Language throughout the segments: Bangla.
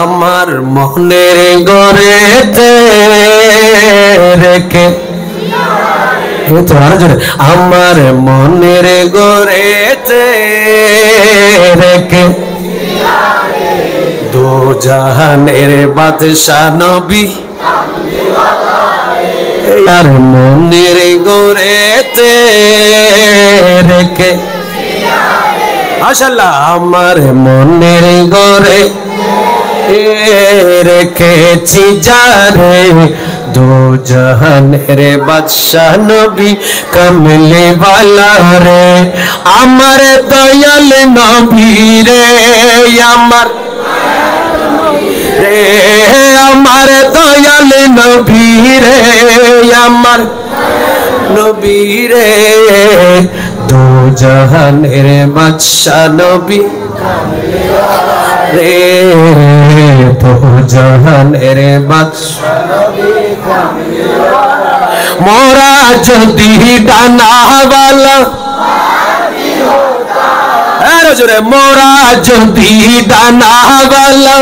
আমার মনের গড়েতে রেখে আমার মনের গড়েতে রেখে দো জাহানের বাদশা নবী আর মনের গড়েতে রেখে মাশাআল্লাহ আমার মনের গড়ে রেখেছি যারে দো জাহানের বাদশা নবী কমলে वाला রে আমার দয়াল নবী রে আমার রে আমার দয়াল নবী রে আমার নবী রে দো জাহানের বাদশা নবী রে দো জাহানের বাদশা মোরা যদি ডানাওয়ালা আরে জোরে মোরা যদি ডানাওয়ালা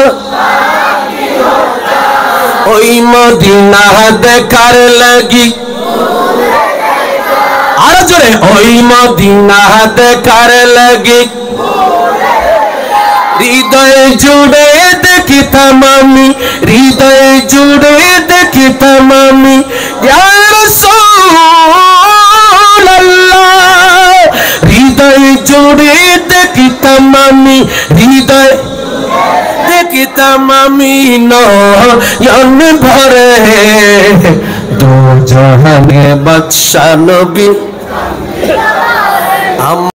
ওই মদিনা দেখার লাগি আরে জোরে ওই মদিনা দেখার লাগি হৃদয় জুড়ে দেখিতাম আমি হৃদয় জুড়ে দেখিতাম আমি ইয়া রাসূলুল্লাহ হৃদয় জুড়ে দেখিতাম আমি হৃদয় দেখিতাম আমি নয়ন ভরে দো জাহানের বাদশা নবী।